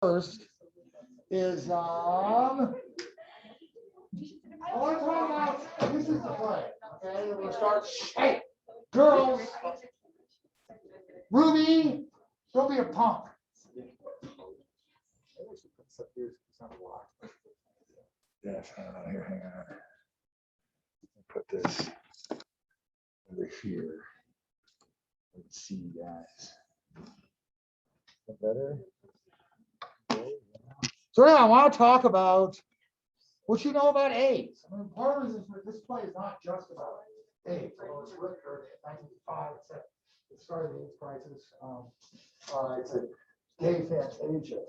First is I want to talk about this is the play. Okay, we're gonna start. Hey, girls, Ruby, don't be a punk. Yes, here, hang on. Put this over here. Let's see you guys. Better. So yeah, I want to talk about what you know about AIDS. I mean, part of this play is not just about AIDS. Although it's written in 1905. It started the AIDS crisis. It's a gay fantasia,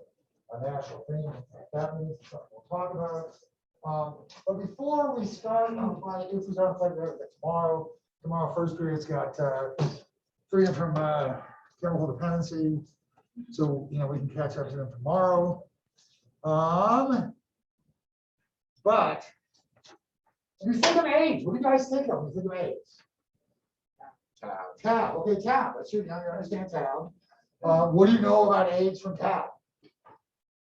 a national theme. That means something we'll talk about. But before we start on play, if we start on play tomorrow first period's got freedom from chemical dependency. So we can catch up to them tomorrow. But when you think of AIDS, what do you guys think of when you think of AIDS? Tau. Okay, tau. That's true. Now you understand tau. What do you know about AIDS from tau?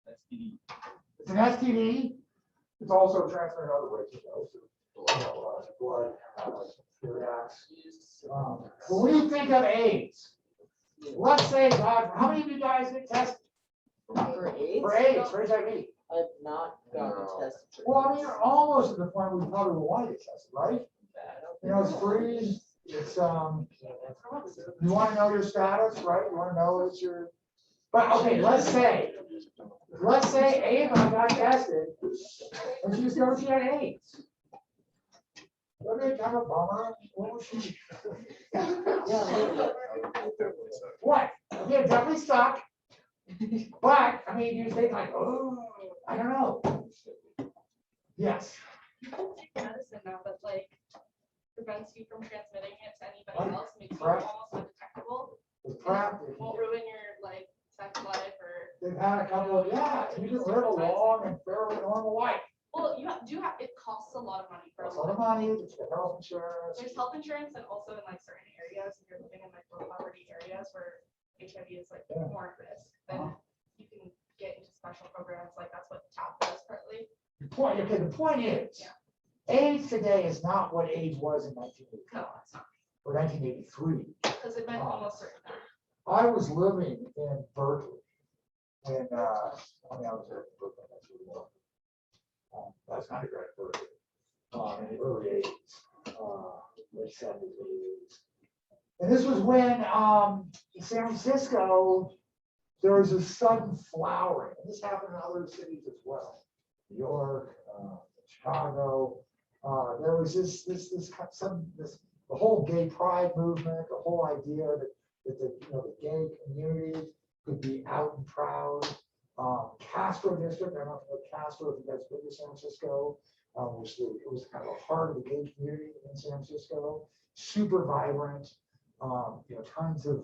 STD. It's an STD. It's also transmitted other ways, blood, but when you think of AIDS, let's say, God, how many of you guys get tested? For AIDS? For AIDS, for HIV. I've not gotten tested. Well, I mean, you're almost at the point where you probably will want to get tested, right? It's free. It's you want to know your status, right? You want to know it's your. But okay, let's say Ava got tested and she discovered she had AIDS. Okay, kind of a bummer. What was she? What? Okay, definitely suck. But I mean, you think like, oh, I don't know. Yes. Medicine now that prevents you from transmitting it to anybody else, makes you Correct. almost undetectable. With PrEP, It won't ruin your sex life or. they've had a couple of you can live a long and fairly normal life. Well, it costs a lot of money for That's a lot of money. It's the health insurance. There's health insurance, and also in certain areas, if you're living in low poverty areas where HIV is more at risk, then you can get into special programs. That's what TAP does partly. The point is, AIDS today is not what AIDS was in 1985 No, it's not. or 1983. Because it meant almost certain things. I was living in Berkeley when I was there in Berkeley. I was undergrad at Berkeley in the early 80s, late 70s, early 80s. And this was when in San Francisco there was a sudden flowering. And this happened in other cities as well. New York, Chicago. There was the whole gay pride movement, the whole idea that the gay community could be out and proud. Castro District, I don't know if Castro, if you guys been to San Francisco, it was kind of the heart of the gay community in San Francisco. Super vibrant. Tons of.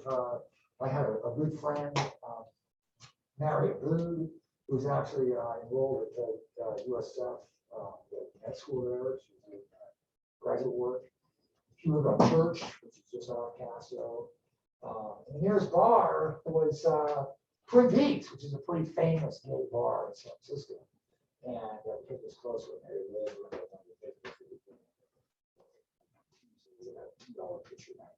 I had a good friend, Mary Abood, who was actually enrolled at USF, the med school there. She was doing graduate work. She lived on Church, which is just out of Castro. And the nearest bar was Twin Peaks, which is a pretty famous gay bar in San Francisco. And the kid was close with Mary lived. $2 picture night.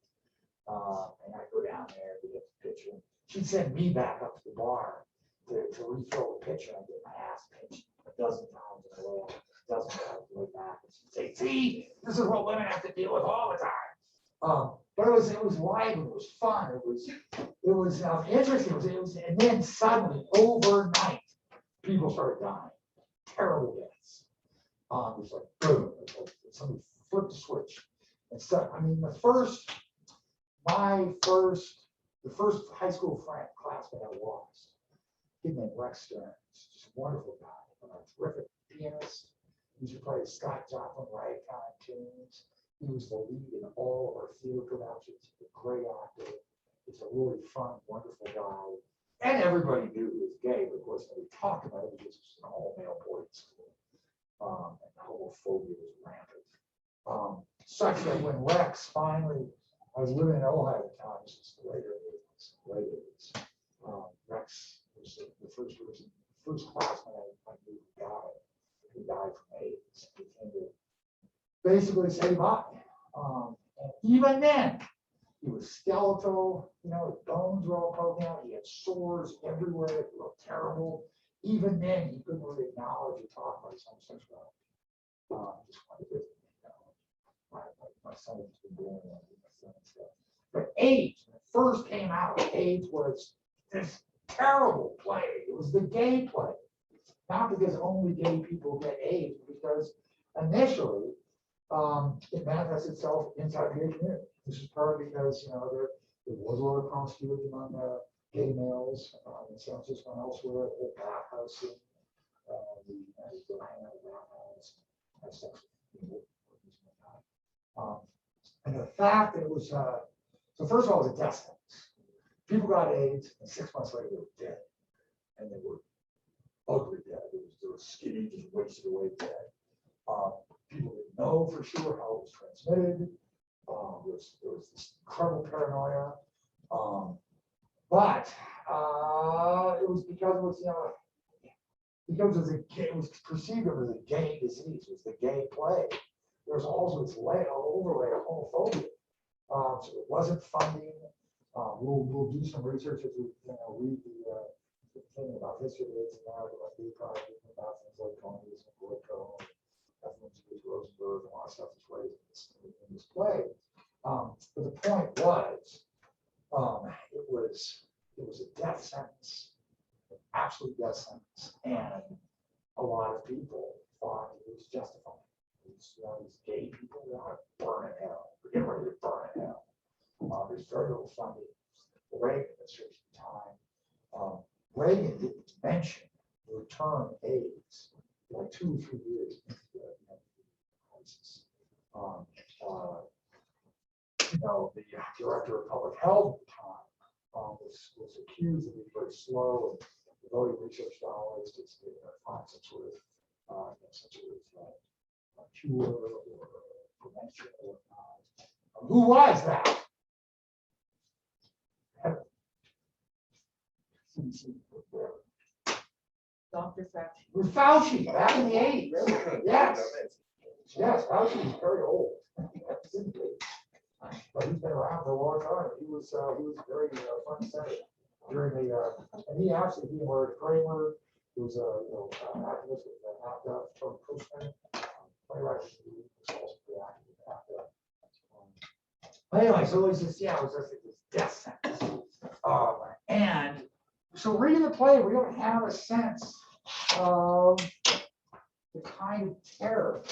And I go down there to get the picture. She'd send me back up to the bar to refill the pitcher. I get my ass pinched a dozen times in a row, a dozen times on the way back. And she'd say, "See, this is what women have to deal with all the time." But it was lively, it was fun, it was interesting. It was, and then suddenly, overnight, people started dying, terrible deaths. It was like boom, somebody flipped the switch. And so, I mean, the first high school classmate I lost, a kid named Rex Stearns, just a wonderful guy, a terrific pianist. He used to play Scott Joplin ragtime tunes. He was the lead in all of our theater productions. He's a great actor. He's a really fun, wonderful guy. And everybody knew he was gay, but of course, nobody talked about it because it was an all-male boarding school. And homophobia was rampant. Such that when Rex finally, I was living in Ohio at the time, this was later 80s. Rex was the first classman I knew who died from AIDS. He came to basically say bye. And even then, he was skeletal, you know, his bones were all poking out, he had sores everywhere, it looked terrible. Even then, he couldn't really acknowledge or talk about his homosexuality. Just wanted to, you know, my son has been doing that with my son and stuff. But AIDS, when it first came out, AIDS was this terrible plague. It was the gay plague. Not because only gay people get AIDS, because initially it manifests itself inside the gay community. This is partly because, you know, there was a lot of promiscuity among gay males in San Francisco and elsewhere, the whole bathhouse scene. We go hang out in the bathhouse, have sex with people. And the fact that it was, so first of all, it was a death sentence. People got AIDS, and 6 months later, they were dead. And they were ugly dead. They were skinny, just wasted away dead. People didn't know for sure how it was transmitted. There was this incredible paranoia. But it was because it was, you know, because it was perceived as a gay disease, it was the gay plague. There was also this overlay of homophobia. So it wasn't funding. We'll do some research as we, you know, read the thing about history of AIDS and America, about gay pride, about things like Tony's and Goyko, Ethel Rosenberg, and a lot of stuff that's raised in this play. But the point was, it was a death sentence, an absolute death sentence, and a lot of people thought it was justified. These gay people want to burn in hell. We're getting ready to burn in hell. There's very little funding. The Reagan administration time, Reagan didn't mention the return of AIDS for like 2 or 3 years into the crisis. You know, the director of public health at the time was accused of being very slow and devoting research dollars to find some sort of cure or prevention or whatnot. Who was that? Dr. Fauci. It was Fauci back in the 80s. Yes. Yes, Fauci was very old. But he's been around for a long time. He was very front and center during the and he actually married Kramer, who was an activist with ACTA, Tony Kushner, playwright. He was also pretty active with ACTA. Anyway, so it was just it was just this death sentence. And so reading the play, we don't have a sense of the kind of terror.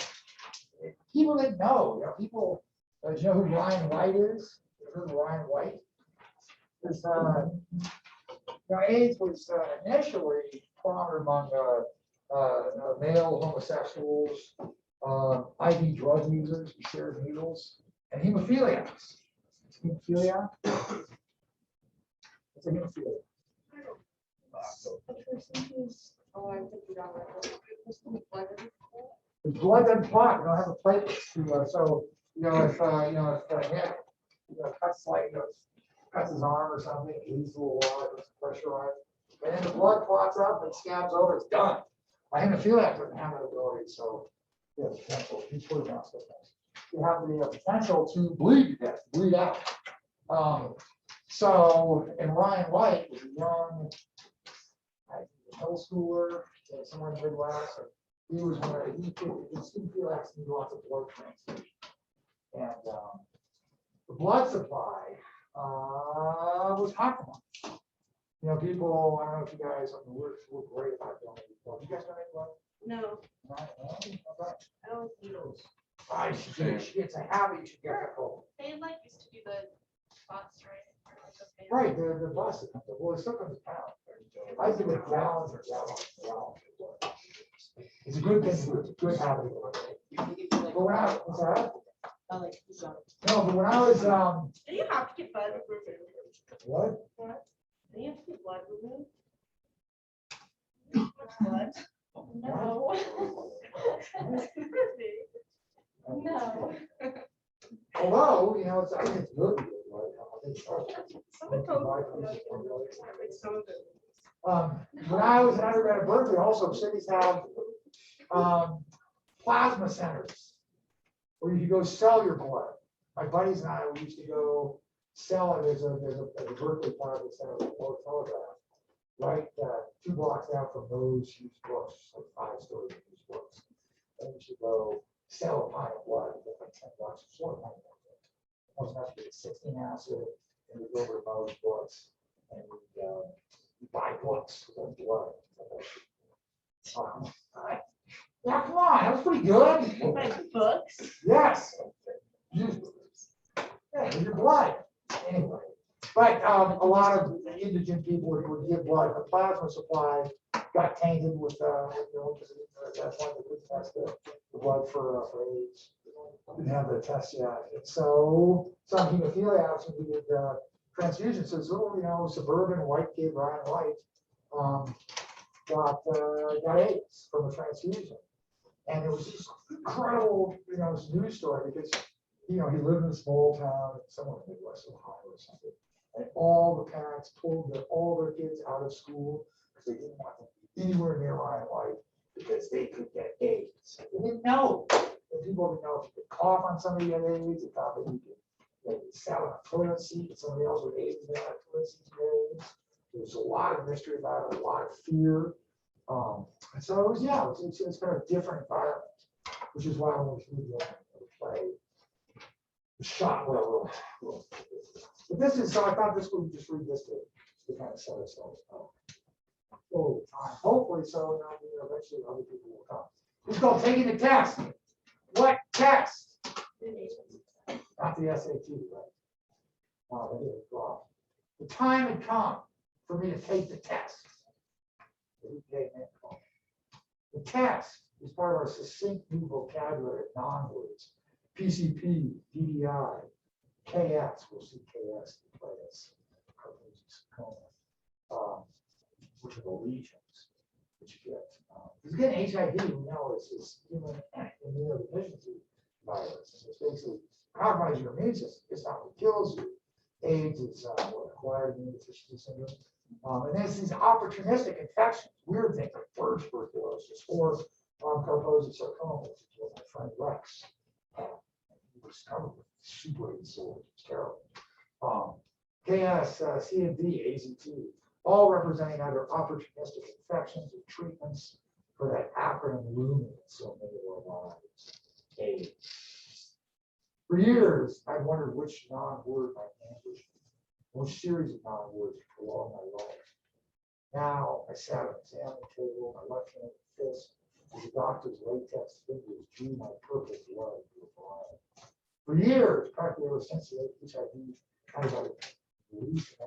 People didn't know, people. Do you know who Ryan White is? You heard of Ryan White? Because AIDS was initially prominent among male homosexuals, IV drug users who shared needles, and hemophiliacs. Hemophilia? It's a hemophilia. The blood doesn't clot. We don't have a platelets to so. If cuts cuts his arm or something, it leaves a little water, puts pressure on it, and then the blood clots up and scabs over, it's done. My hemophiliac doesn't have that ability, so you have the potential, you have the potential to bleed to death, bleed out. And Ryan White was a young middle schooler, somewhere in the Midwest. He was one of his hemophiliacs need lots of blood transfusion. And the blood supply was compromised. People, I don't know if you guys, we're great about donating blood. You guys donate blood? No, Right? I don't like needles. She gets a habit, she gets a cold. They used to do the spots, right? Right, the bus, well, it still comes to town. I give it gallons and gallons and gallons of blood. It's a good thing, it's a good habit. But when I, what's that? No, but when I was, Do you have to get blood removed? what? Do you have to get blood removed? Blood? No. No. Although, I think it's good. I think so. Someone told me. Some of it. When I was an undergrad at Berkeley, also cities have plasma centers where you could go sell your blood. My buddies and I, we used to go sell it. There's a Berkeley plasma center with Lower Telegraph, right, 2 blocks down from those huge books, like 5-story huge books. And you should go sell a pint of blood, you get like $10 a short. Most enough to get 16 ounces, and we go over to those books, and we buy books with blood. Yeah, come on, that was pretty good. Like books? Yes. Yeah, with your blood. Anyway, but a lot of indigent people would give blood. The plasma supply got tainted with that's one of the good tests, the blood for AIDS. Didn't have the test yet. And so some hemophiliacs who needed transfusion. So this little, suburban white kid, Ryan White, got AIDS from a transfusion. And it was this incredible, news story because, he lived in a small town, somewhere in the Midwest, Ohio or something. And all the parents pulled all their kids out of school because they didn't want them to be anywhere near Ryan White because they could get AIDS. They didn't know. And people didn't know if you could cough on somebody who had AIDS. They thought that you could sat on a toilet seat and somebody else with AIDS and they had a toilet seat with AIDS. There's a lot of mystery about it, a lot of fear. And so it was, it's kind of a different environment, which is why when we play the shot well. But this is, so I thought this would just read this to kind of set ourselves up. Over time, hopefully, so eventually other people will come. It's called taking the test. What test? Not the SAT, right? Oh, that is wrong. The time had come for me to take the test. The test is part of our succinct new vocabulary of non-words. PCP, DDI, KS, we'll see KS in class, which are the lesions, which you get. Because again, HIV, we know, is human immunodeficiency virus. And it's basically compromises your immune system. It's not what kills you. AIDS is what acquired immunodeficiency syndrome. And there's these opportunistic infections, weird things like bird tuberculosis or Kaposi sarcoma, which is what my friend Rex he discovered with super sores. It's terrible. KS, CMV, AZT, all representing either opportunistic infections or treatments for that acronym looming in so many of our lives. AIDS. For years, I wondered which non-word might ambush me, which series of non-words would prolong my life. Now, I sat at an examining table, my left hand fist, as the doctor's latex fingers drew my purple blood into a vial. For years, practically ever since the HIV antibody release in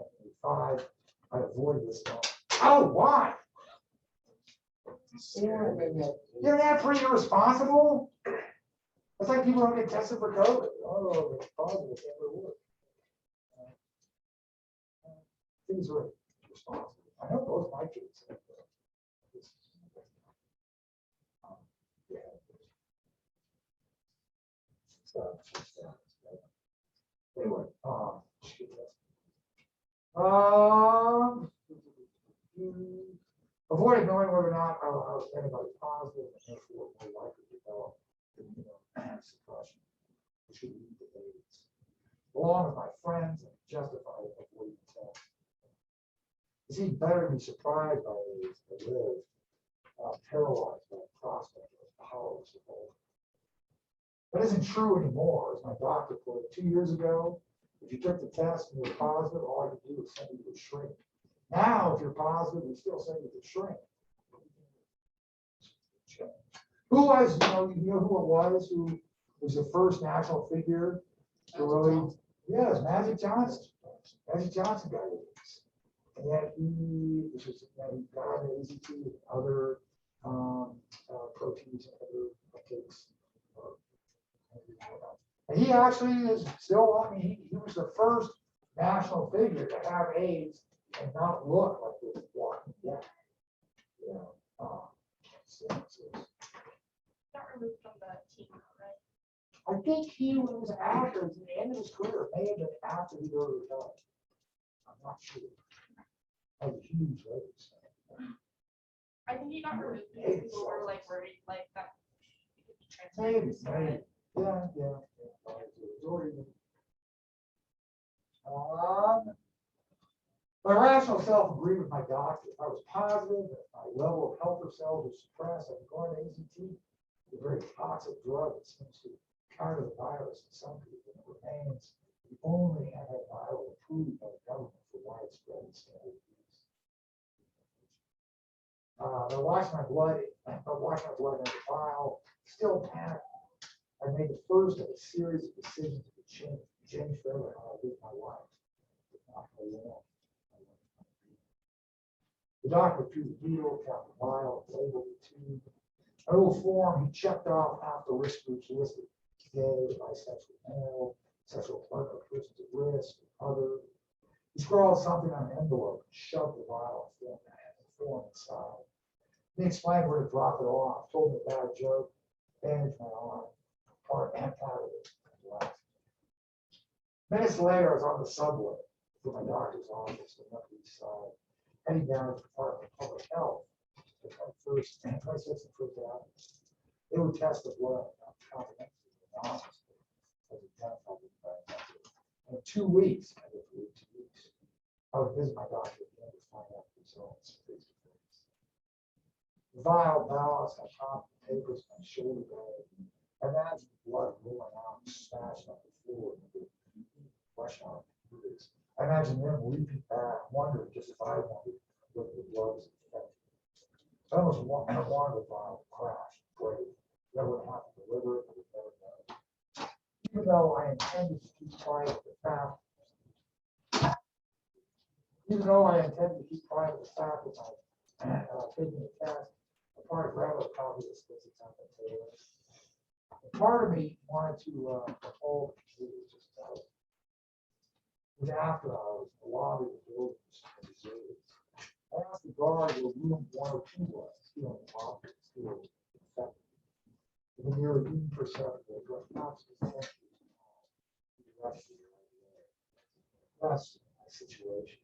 1985, I avoided this one. Oh, why? You're that pretty irresponsible? It's like people don't get tested for COVID. Oh, it's positive, can't really work. Things are responsible. I know both my kids. Yeah. So, anyway, avoided knowing whether or not I was antibody positive and therefore more likely to develop immunosuppression, which would lead to AIDS. Along with my friends, and justified avoiding the test. It seemed better to be surprised by AIDS than live paralyzed by the prospect of powerless of all. That isn't true anymore, as my doctor put it 2 years ago. If you took the test and you were positive, all I could do was send you to a shrink. Now, if you're positive, we still send you to shrink. Who was, you know who it was who was the first national figure to really, yes, Magic Johnson. Magic Johnson got AIDS. And yet he got an AZT and other proteins and other uptakes. And he actually is still, he was the first national figure to have AIDS and not look like this walking dead. Not removed from the team, right? I think he was after the end of his career, may have been after he early retired. I'm not sure. Had a huge race. I think he got removed because people were like worried like that. He could be transferred Maybe, to Summit. yeah. My rational self agreed with my doctor. If I was positive that my level of helper cells was suppressed, I'd go to AZT, a very toxic drug that seems to counter the virus in some people. It remains the only antiviral approved by the government for widespread and standard use. I watched my blood in the vial, still panicked. I made the first of a series of decisions that change forever how I live my life. But not for long. The doctor drew the needle, found the vial, labeled the tube. A little form he checked off half the risk groups listed: gay, bisexual, male, sexual partner, persons at risk, other. He scrawled something on an envelope and shoved the vial form inside. He explained where to drop it off, told me a bad joke, bandaged my arm, part and part of it, and left. Minutes later, I was on the subway to my doctor's office in the Upper East Side, heading down to the Department of Public Health, the 21st and 26th and 1st Avenue. They would test the blood comprehensive analysis as identified with diagnosis. In 2 weeks, I get to wait 2 weeks. I would visit my doctor again to find out the results face to face. The vial balanced on top of the papers on my shoulder bag. I imagined the blood rolling out and smashed on the floor and the rush out. I imagine them leaping back, wondering just if I wondered what the blood was infected. I almost wanted the vial to crash, break. Never would have to deliver it, I would never know. Even though I intended to keep quiet with the fact, that taking the test, a part of rather copy of this on the table. Part of me wanted to hold it was just out. It was after hours, the lobby of the building was deserted. I asked the guard where room 102 was, feeling awkward, feeling infected. The nearly imperceptible, but not substantial. That's my situation.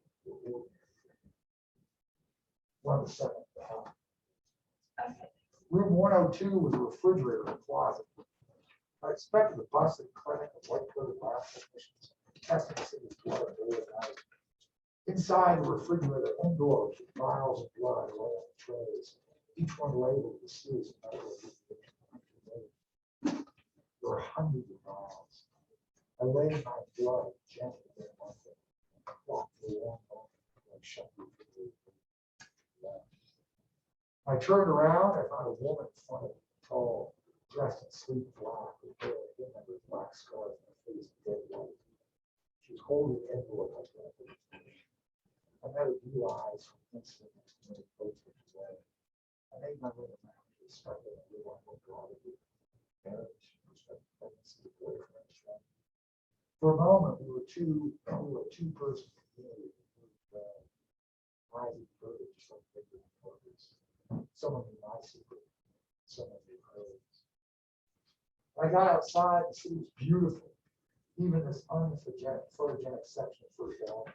One of the second. Room 102 was a refrigerator and closet. I expected the bus and clinic of white-coated lab technicians testing the city's blood day and night. Inside the refrigerator, envelopes with vials of blood lay on the trays, each one labeled with a series of medical information. There were hundreds of vials. I laid my blood gently in one thing, walked for a long moment, and shut the refrigerator. I turned around, I found a woman in front of me, tall, dressed in sleek black, with hair thin under a black scarf and her face dead white. She was holding an envelope like that. I met her blue eyes from instant next to me, both switched away. I made my way around to the start of the blue one with gravity, marriage, prospective pregnancy, boyfriend, friend. For a moment, we were a two-person community. Rising further, just like bigger partners. Someone knew my secret, someone knew hers. When I got outside, the city was beautiful. Even this photogenic section of First Avenue.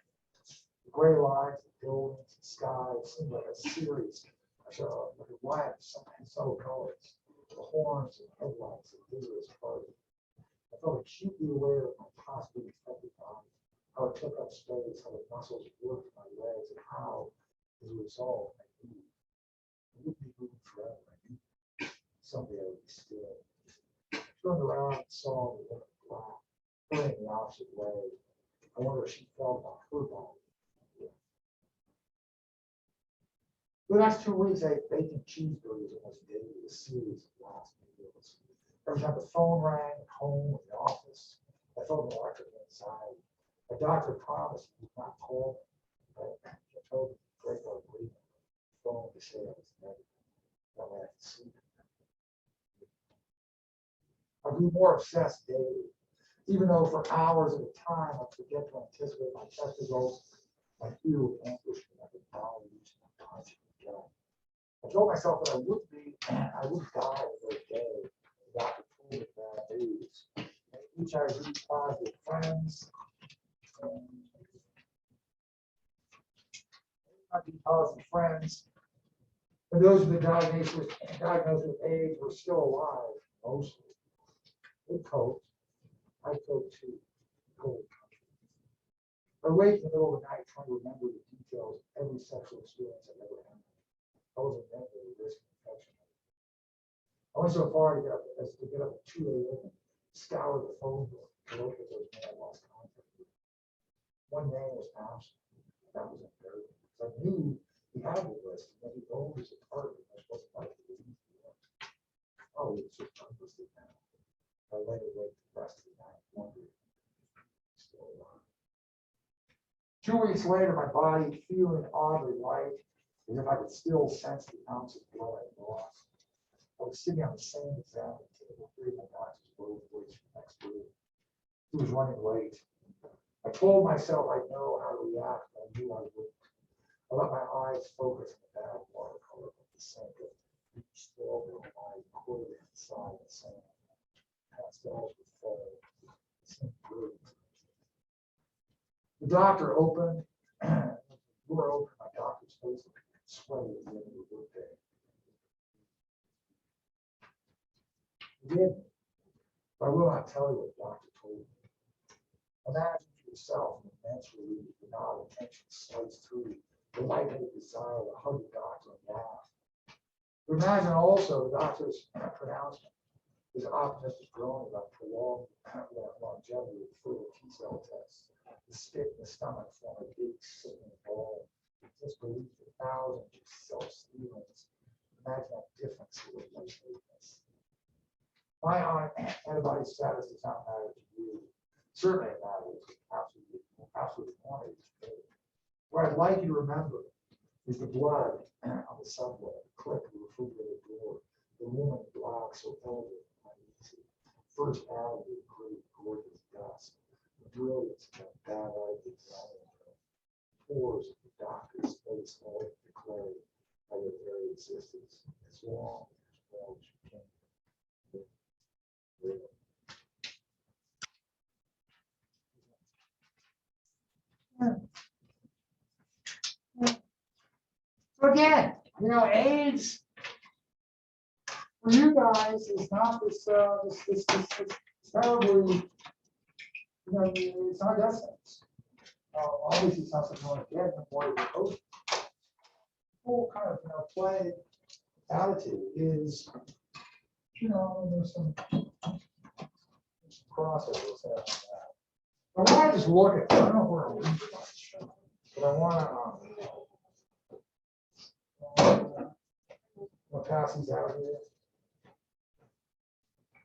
The gray lines, the buildings, the sky, it seemed like a series, like a line of subtle colors. The horns and headlights of vigorous party. I felt acutely aware of my possibly infected body, how it took up space, how the muscles worked my legs, and how, as a result, I knew I wouldn't be moving forever. I knew someday I would be still. I turned around and saw the woman in black, turning the opposite way. I wonder if she felt about her body. Yeah. For the next 2 weeks, I ate bacon cheeseburgers almost daily, a series of last meals. Every time the phone rang at home or the office, I felt an electric inside. The doctor promised he would not call me, but I told him to break our agreement. Phone to say I was negative. That way I could sleep. I grew more obsessed daily, even though for hours at a time I forget to anticipate my test results. My fear would ambush me like a body reaching my punch again. I told myself that I would die the first day. The doctor told me bad news. HIV positive friends. HIV positive friends And those who've been diagnosed with AIDS were still alive, mostly. They coped. I coped too. Cold country. I wake in the middle of the night trying to remember the details of every sexual experience I've ever had. I wasn't meant to risk infection. I went so far as to get up at 2 a.m. and scour the phone book to look at those men I lost contact with. One name was absent. That was imperative. I knew he had the list, and that he owned his apartment. I wasn't like to believe he was. Oh, it's just unlisted now. I lay awake the rest of the night, wondering if he's still alive. 2 weeks later, my body feeling oddly light, as if I could still sense the ounce of blood I lost. I was sitting on the same examining table, 3 of my doctors both voice from next room. He was running late. I told myself I'd know how to react, and I knew I wouldn't. I let my eyes focus on the bad watercolor of the sink of each still over my quarter inside the sand. Pastels would fall. The doctor opened, the door opened, my doctor's face sweaty at the end of the workday. He did, but I will not tell you what the doctor told me. Imagine for yourself an immense relief, the nod attention slides through the lightheaded desire to hug the doctor and laugh. Imagine also the doctor's pronouncement, his optimistic groan about prolonged longevity of further T-cell tests, the stick in the stomach form a big sickening ball, this belief in thousands of self-stealings. Imagine that difference with lightweightness. My antibody status does not matter to you. Certainly it matters. Absolutely quantity. What I'd like you to remember is the blood on the subway, the click of the refrigerator door, the woman in black so elderly and uneasy, First Avenue, great gorgeous dust, the brilliance of that bad-eyed examiner, pores of the doctor's face all declared by their very existence, as long as you can. So again, AIDS for you guys is not this terribly, it's not death sentence. Obviously, it's not something you want to get in more of the coach. Whole kind of play attitude is, there's some crossovers there. I want to just look at, I don't know if we're going to read much, but I want to pass these out here.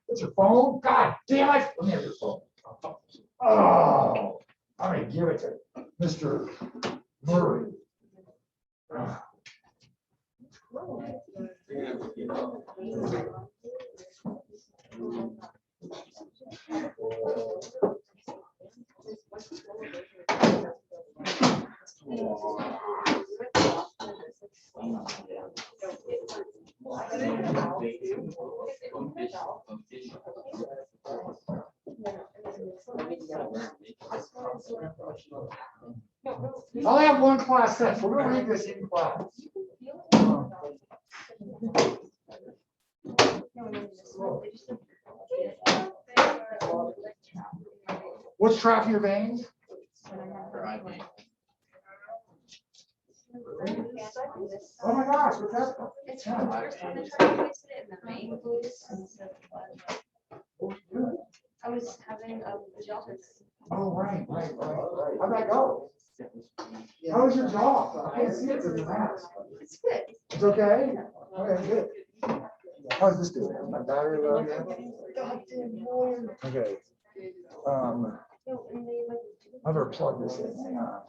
It's your phone? God damn it! Let me have your phone. Oh, I'm going to give it to Mr. Murray. I only have one class left. We're going to read this in class. What's tracking your veins? Oh my gosh, what's that? It's from water, so I'm gonna try to place it in the main booth instead of blood. What are you doing? I was having a job. Oh, right. How'd that go? How was your job? I can't see it through the mask. It's good. It's okay? Okay, good. How's this doing? Is my battery low yet? Okay. I've ever plugged this in. Hang on.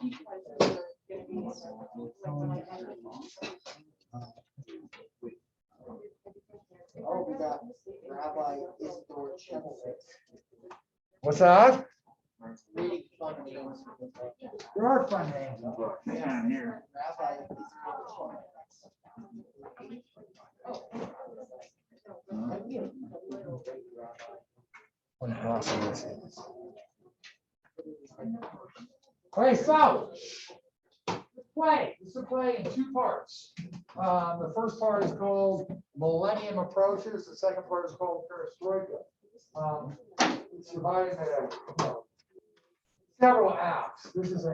Oh, we got Rabbi Isidore Chemowitz What's that? reading fun names. There are fun names in the book. Yeah, here. Rabbi Isidore What awesome this is. Okay, so let's play. This is a play in 2 parts. The first part is called Millennium Approaches, the second part is called Perestroika. It's divided into, several acts. This is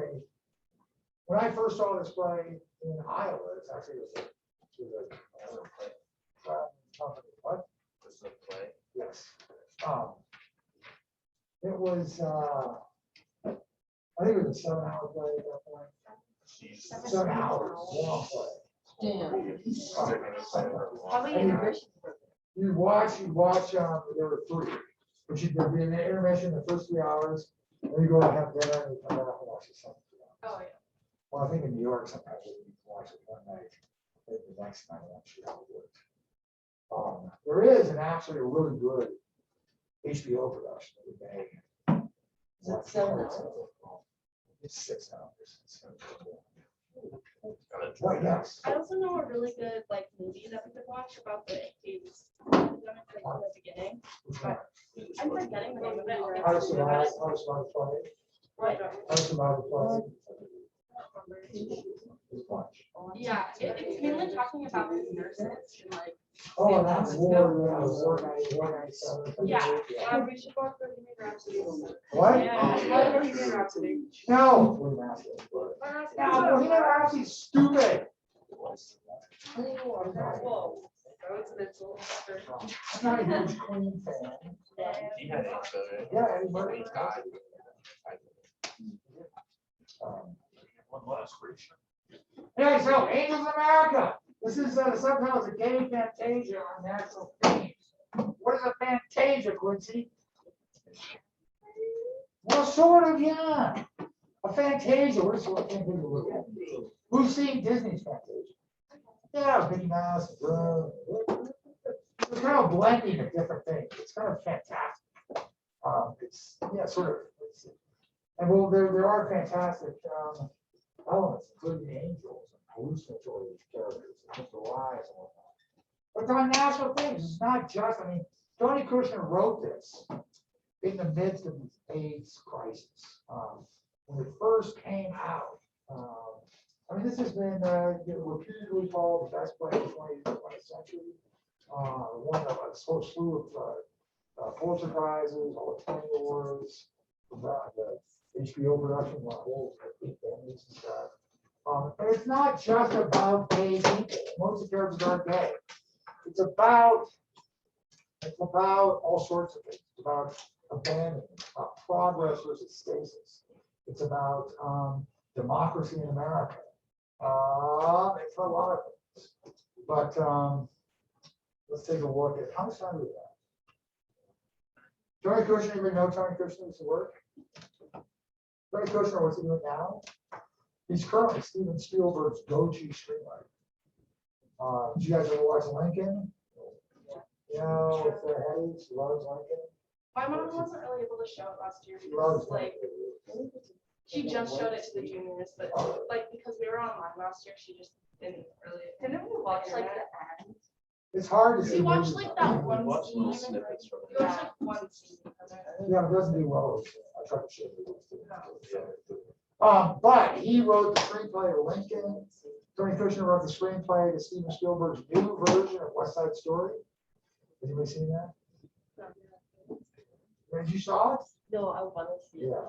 when I first saw this play in Iowa, it's actually company. What? This is a play. Yes. It was, I think it was a 7-hour play at that point. She's. 7 hours, long play. Damn. Probably And in you watch, there were 3. But there'd be an intermission the first 3 hours, and you go out and have dinner, and you come back and watch it something. Oh, yeah. Well, I think in New York, sometimes you can watch it one night, maybe the next night, I'm not sure how it works. There is actually a really good HBO production that we made. Is it 7 hours? It's 6 hours. It's gonna be cool. Well, yes. I also know a really good like movie that we could watch about the caves. From the beginning. I'm forgetting the name of it. I'll get How to to it. survive, how to survive the play. Right. How to survive the play. Is watch. Yeah, it's mainly talking about these nurses and like. Oh, and that's war night, Yeah. We should go for Bohemian Rhapsody. What? Yeah. Bohemian Rhapsody. No. No, Bohemian Rhapsody's stupid. Whoa. Oh, it's mental. I'm not a huge Queen fan. He had it, so. Yeah, Eddie Murphy. He's died. One last question. Anyway, so Angels of America. This is sometimes a gay fantasia on national themes. What is a fantasia, Quincy? Well, sort of, yeah. A fantasia. What is what fantasia look at? Who's seen Disney's Fantasia? Yeah, Mickey Mouse. It's kind of blending of different things. It's kind of fantastic. It's sort of. And well, there are fantastic elements, including angels and hallucinatory characters, and the lies and whatnot. But it's on national things. It's not just. I mean, Tony Kushner wrote this in the midst of the AIDS crisis. When it first came out, I mean, this has been repeatedly called the best play of the 20th century. Won a whole slew of Pulitzer Prizes, all the Tony Awards, the HBO production, the whole families and stuff. But it's not just about gay people. Most of the characters are gay. It's about all sorts of things. It's about abandonment, about progress versus stasis. It's about democracy in America. It's a lot of things. But let's take a look at how much time do we have. Tony Kushner, anybody know Tony Kushner's work? Tony Kushner, what's he doing now? He's currently Steven Spielberg's go-to screenwriter. Did you guys ever watch Lincoln? Yeah, with Hayes, loves Lincoln. My mom wasn't really able to show it last year Loves because like she just showed it to the juniors, but like because we were online last year, she just didn't really. Didn't we watch like the end? It's hard to see. We watched movies like like that one Watch little scene. snippets from We watched like one scene from it. Yeah, it doesn't do well. I tried to show you. But he wrote the screenplay of Lincoln. Tony Kushner wrote the screenplay to Steven Spielberg's new version of West Side Story. Has anybody seen that? Did you saw it? No, I want to see. Yeah.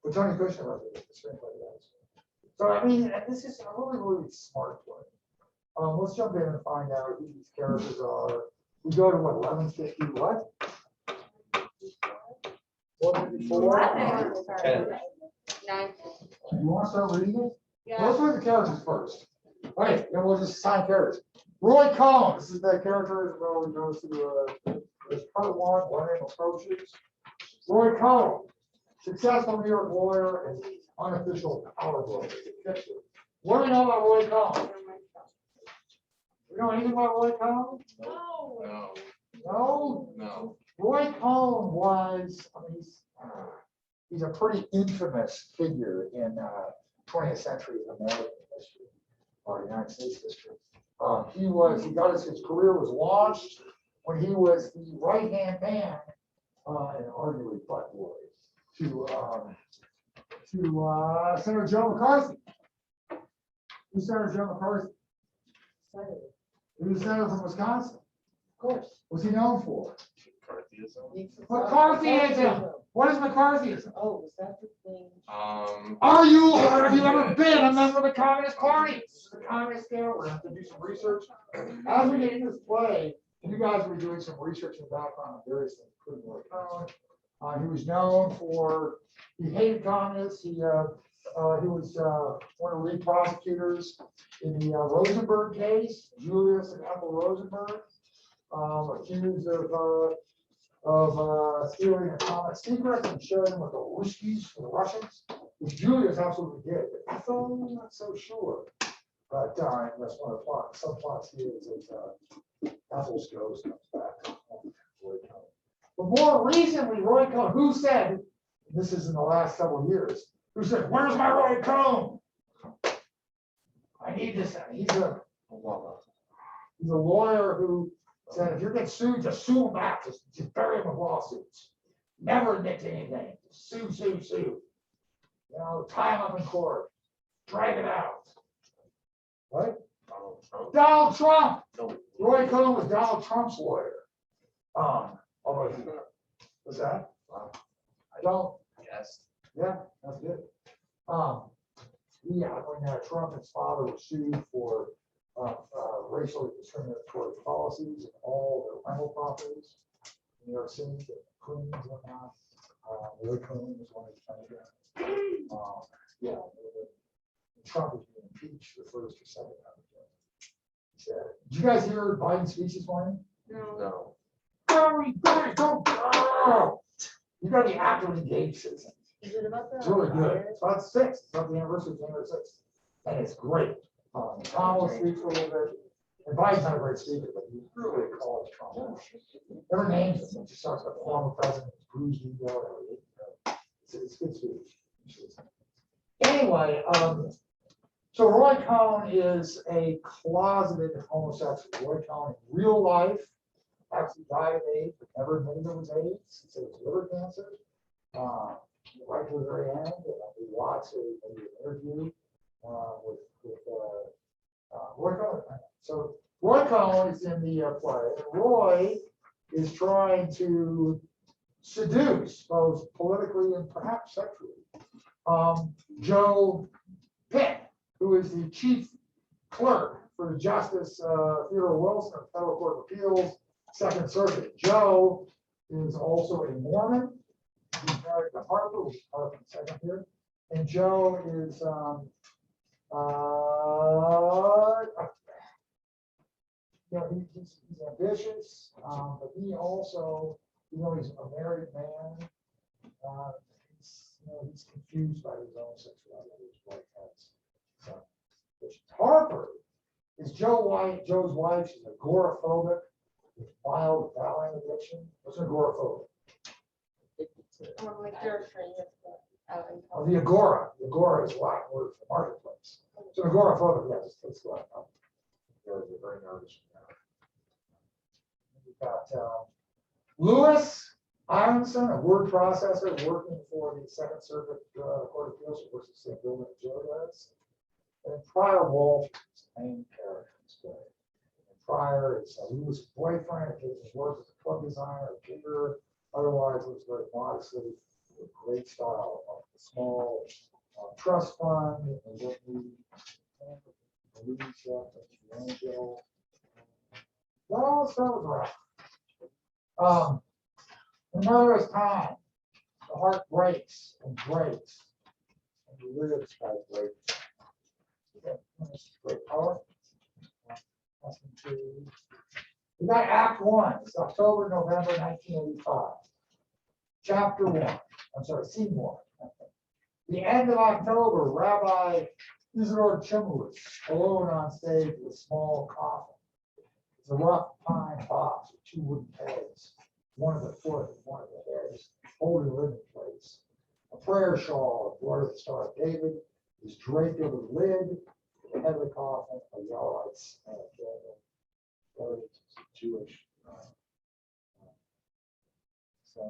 But Tony Kushner wrote the screenplay. Yes. So I mean, this is a really, really smart play. Let's jump in and find out who these characters are. We go to what, 1150 what? 154? 10. 9. You want to start reading it? Yeah. Let's read the characters first. Okay, then we'll just assign characters. Roy Cohn, this is that character where we go through this part one, Millennium Approaches. Roy Cohn, successful New York lawyer and unofficial power broker. What do we know about Roy Cohn? You know anything about Roy Cohn? No. No, No? no. Roy Cohn was, I mean, he's a pretty infamous figure in 20th century American history, or United States history. He got his career was launched when he was the right-hand man, and arguably butt boy, to Senator Joe McCarthy. Who's Senator Joe McCarthy? Senator, He was a senator from Wisconsin. of course. What's he known for? McCarthyism. Needs to- McCarthyism. What is McCarthyism? Oh, was that the thing? Have you ever been a member of the Communist Party? This is the Communist there, we're gonna have to do some research. As we get into this play, you guys will be doing some research in the background on various things, including Roy Cohn. He was known for, he hated communists, he was one of the lead prosecutors in the Rosenberg case, Julius and Ethel Rosenberg, accused of stealing atomic secrets and sharing them with the Ruskies, for the Russians, which Julius absolutely did. But Ethel, I'm not so sure. But that's one of the plots. Subplots here is that Ethel's ghost comes back to haunt Roy Cohn. But more recently, Roy Cohn, who said, this is in the last several years, who said, "Where's my Roy Cohn? I need this." He's a lawyer who said, if you're getting sued, just sue him back. Just bury him with lawsuits. Never admit to anything. Sue. You know, tie him up in court. Drag it out. What? Donald Trump. Roy Cohn was Donald Trump's lawyer. Although he was that? I don't. Yes. Yeah, that's good. Yeah, when Trump and his father were sued for racially discriminatory policies and all their rental properties in New York City, the Queens and whatnot. Roy Cohn was one of the defendants. Yeah, Trump was being impeached the first or second time. Did you guys hear Biden's speech this morning? No. Very, don't go. You got to be actively engaged, citizens. Is it about the? It's really good. It's about 6. It's about the anniversary of January 6th. And it's great. Kamala speaks for a little bit. And Biden's not a great speaker, but he really calls Trump. Never names him. He just talks about the former president, his bruised ego. It's good speech. Anyway, so Roy Cohn is a closeted homosexual. Roy Cohn in real life actually died of AIDS, but never admitted it was AIDS. He said it was liver cancer. Right to the very end, we watched an interview with Roy Cohn. So Roy Cohn is in the play, and Roy is trying to seduce, both politically and perhaps sexually, Joe Pitt, who is the chief clerk for the Justice Theodore Wilson of the Federal Court of Appeals, Second Circuit. Joe is also a Mormon. He's married to Harper, which is Harper second here. And Joe is he's ambitious, but he also, he's a married man. He's confused by his own sexuality, his wife has. So, Harper is Joe's wife. She's agoraphobic with mild Valium addiction. What's an agoraphobic? Like they're afraid of the out in Oh, the agora. The agora is a Latin word for marketplace. So agoraphobic, yes, let's go ahead. They're very nervous. We've got Louis Aronson, a word processor working for the Second Circuit Court of Appeals, who works at the same building that Joe does. And Pryor Walsh is the main character in this play. And Pryor is Louis' boyfriend, occasionally works as a club designer, a caterer, otherwise lives very modestly with great style of the small trust fund, and what we well, let's start with Ralph. Another time, the heart breaks and breaks, and you live this guy's break. Great power. We got Act 1. It's October, November 1985. Chapter 1. I'm sorry, Scene 1. The end of October, Rabbi Isidore Chimowitz, alone on stage with a small coffin. It's a rough pine box with 2 wooden pegs, one at the foot and one at the heads, holding a living place. A prayer shawl embroidered with the Star of David is draped over the lid. At the head of the coffin, a Yarite candle, Jewish. So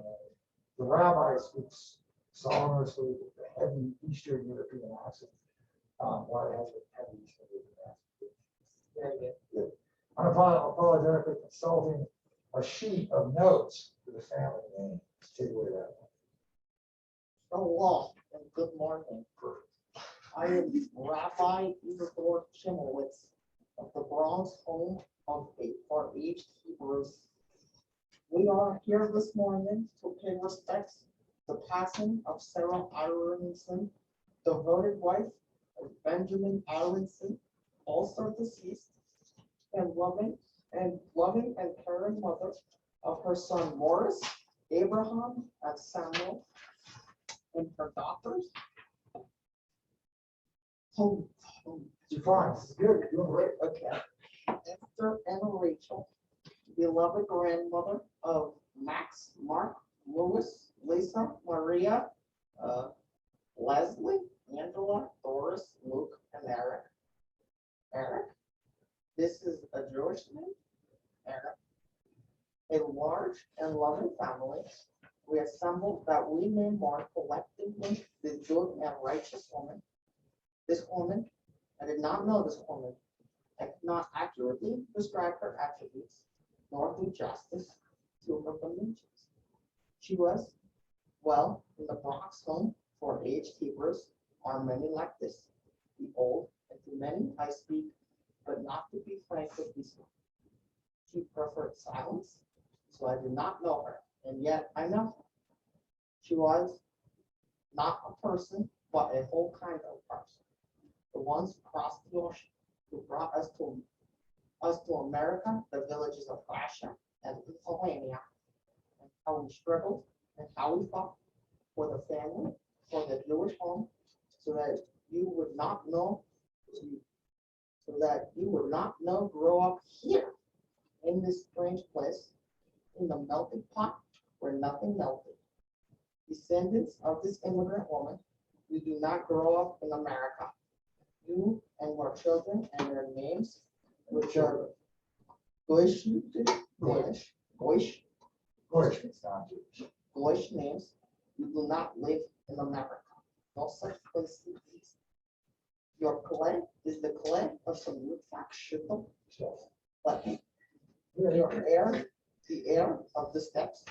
the rabbi speaks sonorously with the heavy Eastern European accent. Why it has a heavy Eastern European accent? Very good. Unapologetically consulting a sheet of notes for the family name. Take away that one. Hello and good morning. I am Rabbi Igor Chimowitz of the Bronx Home of for Aged Hebrews. We are here this morning to pay respects to the passing of Sarah Aronson, devoted wife of Benjamin Aronson, also deceased, and loving and caring mother of her son Morris, Abraham, and Samuel, and her daughters. You're fine. This is good. You're doing great. Okay. Esther and Rachel, beloved grandmother of Max, Mark, Louis, Lisa, Maria, Leslie, Angela, Doris, Luke, and Eric. Eric, this is a Jewish name, Eric. A large and loving family, we assembled that we may mourn collectively this good and righteous woman. This woman, I did not know this woman. I cannot accurately describe her attributes, nor do justice to her dimensions. She was, well, in the Bronx home for aged keepers are many like this. The old, and to many I speak, but not to be frank with these. She preferred silence, so I do not know her, and yet I know her. She was not a person, but a whole kind of person. The ones across the ocean who brought us to America, the villages of Russia and Lithuania, and how we struggled and how we fought for the family, for the Jewish home, so that you would not know, grow up here in this strange place, in the melting pot where nothing melted. Descendants of this immigrant woman, you do not grow up in America. You and your children and their names, which are Goyish names, you do not live in America. No such place exists. Your clay is the clay of some Yitzhak Shittel, but your heir, the heir of the steppes,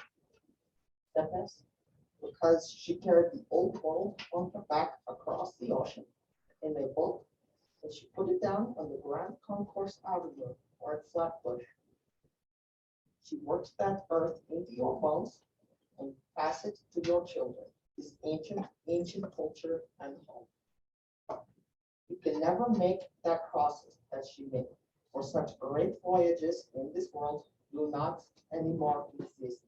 because she carried the old world on her back across the ocean in a boat, and she put it down on the Grand Concourse Avenue or at Flatbush. She works that earth into your bones and pass it to your children, this ancient culture and home. You can never make that process that she made, for such great voyages in this world do not anymore exist.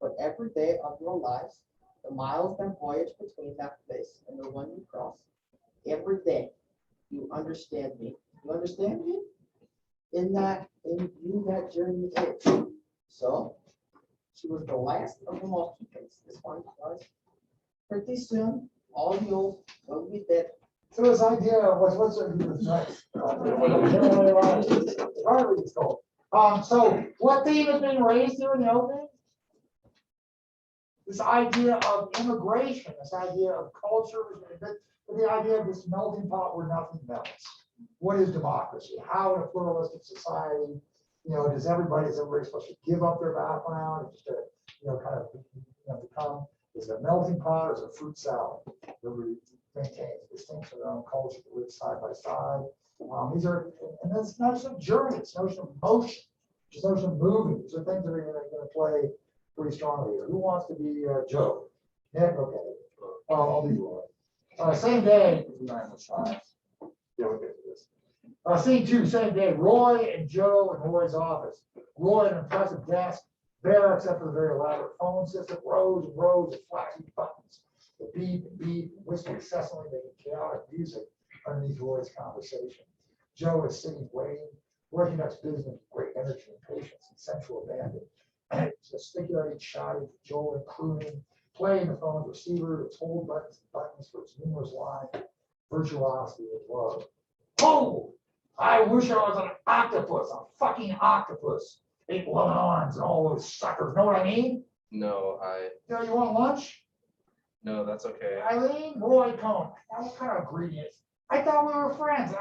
But every day of your lives, the miles that voyage between that place and the one you cross, every day you understand me. You understand me? In you that journey is. So she was the last of the Mohicans. This one was. Pretty soon, all the old will be dead. So this idea of what's nice. So what theme is being raised here in the opening? This idea of immigration, this idea of culture, the idea of this melting pot where nothing melts. What is democracy? How in a pluralistic society, is everybody supposed to give up their background and just to, kind of become, is it a melting pot or is it a fruit salad? Everybody maintains distinction of their own culture to live side by side. And that's not just a journey, it's notion of motion, just notion of moving. These are things that are going to play pretty strongly here. Who wants to be Joe? Nick, okay. I'll be Roy. Same day. Yeah, we'll get to this. Scene 2, same day. Roy and Joe in Roy's office. Roy at an impressive desk, bare except for the very elaborate phone system, rows and rows of flashy buttons. The beep and beep and whistle incessantly making chaotic music underneath Roy's conversation. Joe is sitting waiting. Roy conducts business with great energy and patience and sensual abandon. Gesticulating, shouting, cajoling, crooning, playing the phone's receiver, its hold buttons for its numerous lines, virtuosity of love. Oh, I wish I was an octopus, a fucking octopus. 8 11 arms and all those suckers. Know what I mean? No, You want lunch? no, that's okay. Eileen, Roy Cohn. What kind of ingredients? I thought we were friends.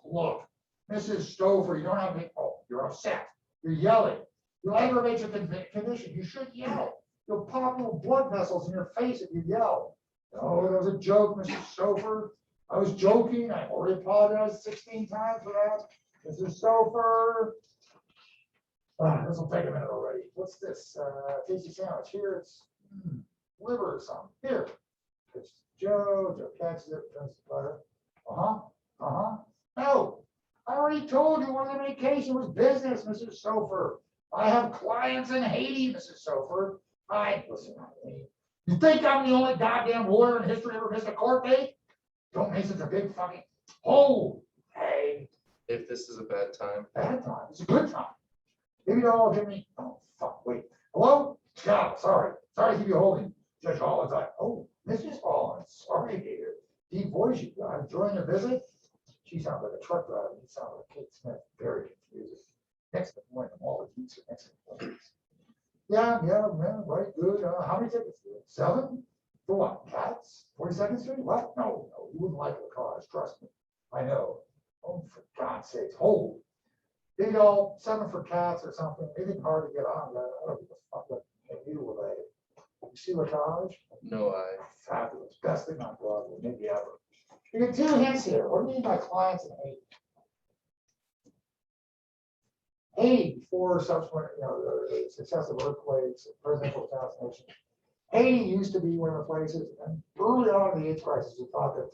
Look, Mrs. Stover, you don't have any, oh, you're upset. You're yelling. You'll aggravate your condition. You should yell. You'll pop little blood vessels in your face if you yell. Oh, that was a joke, Mrs. Stover. I was joking. I already apologized 16 times for that. Mrs. Stover. This will take a minute already. What's this? Tasty sandwich. Here it's liver or something. Here. It's Joe catches it, turns the butter. No, I already told you one of the vacation was business, Mrs. Sofer. I have clients in Haiti, Mrs. Sofer. Listen, you think I'm the only goddamn lawyer in history ever missed a court date? Don't make such a big fucking, oh, hey, If this is a bad time, bad time, it's a good time. Maybe they'll all give me, oh, fuck, wait. Hello? Scott, sorry to keep you holding. Judge Hollins, oh, Mrs. Hollins, sorry to hear. Deep voice you got, enjoying your visit? She sounds like a truck driver, you sound like Kate Smith, very confusing. Next point, all the keys are next point. Yeah, right, good. How many tickets? 7? For what, cats? 42nd Street? What? No, you wouldn't like the cars, trust me. I know. Oh, for God's sakes, hold. Maybe all 7 for cats or something, maybe hard to get on, but I don't give a fuck what they do with it. You see Lacage? no, I, Fabulous, best thing on Broadway, maybe ever. You get 2 hints here. What do you mean by clients in Haiti? Haiti, before subsequent, the successive earthquakes, presidential assassination. Haiti used to be one of the places, and early on in the AIDS crisis, we thought that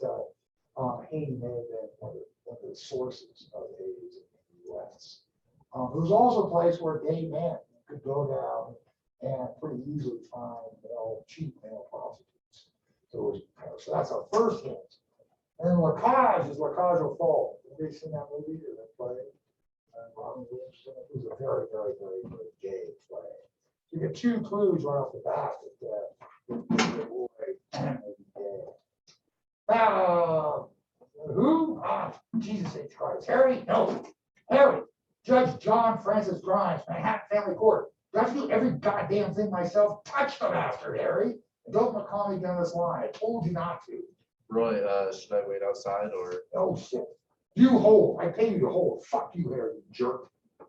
Haiti may have been one of the sources of AIDS in the U.S. It was also a place where gay men could go down and pretty easily find cheap male prostitutes. So that's our first hint. And then Lacage is Lacage au Fall. Have you seen that movie or that play? Robin Williams, it was a very, very, very, very gay play. You get 2 clues right off the bat that the boy may be gay. Now, who? Jesus H. Christ. Harry? No. Harry. Judge John Francis Grimes, Manhattan Family Court. Do I have to do every goddamn thing myself? Touch the bastard, Harry. And don't call me down this line. I told you not to. Roy, should I wait outside or? Oh, shit. You hold. I pay you to hold. Fuck you, Harry, you jerk.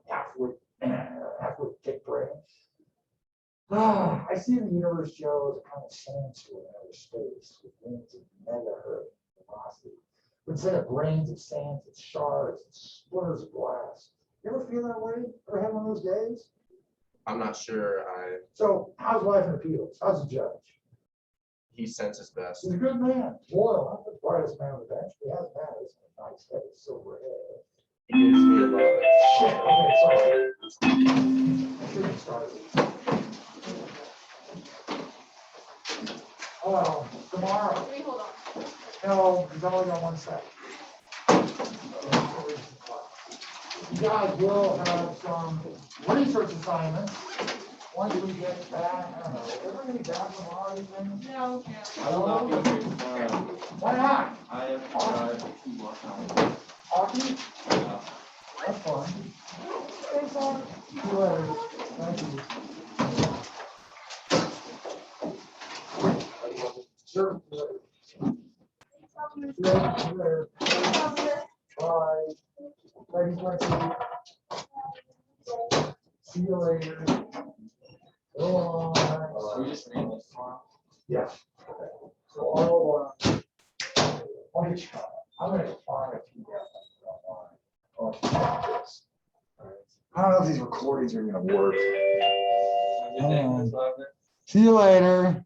Halfway kick brain. I see the universe, Joe, as a kind of sandstorm in outer space with winds of megahertz velocity. But instead of grains of sand, it's shards, it's splinters of glass. You ever feel that way? Ever have one of those days? I'm not sure. So, how's life in appeals? How's the judge? He senses best. He's a good man. Loyal, not the brightest man on the bench. He has that. He's a nice head, silver hair. He gives me a lot of. Shit, okay, sorry. I shouldn't start. Oh, tomorrow. Can we hold on? No, because I only got 1 second. You guys will have some research assignments once we get back. I don't know. Are we gonna be back tomorrow, you think? No. I will not be here tomorrow. Why not? I have to drive to Washington. Hockey? That's fun. Thanks, on. See you later. Thank you. Sure. See you later. Bye. Ladies, see you later. Go on. Are we just reading this tomorrow? Yes. So I'll get you. I'm gonna find a PDF online. I don't know if these recordings are gonna work. See you later.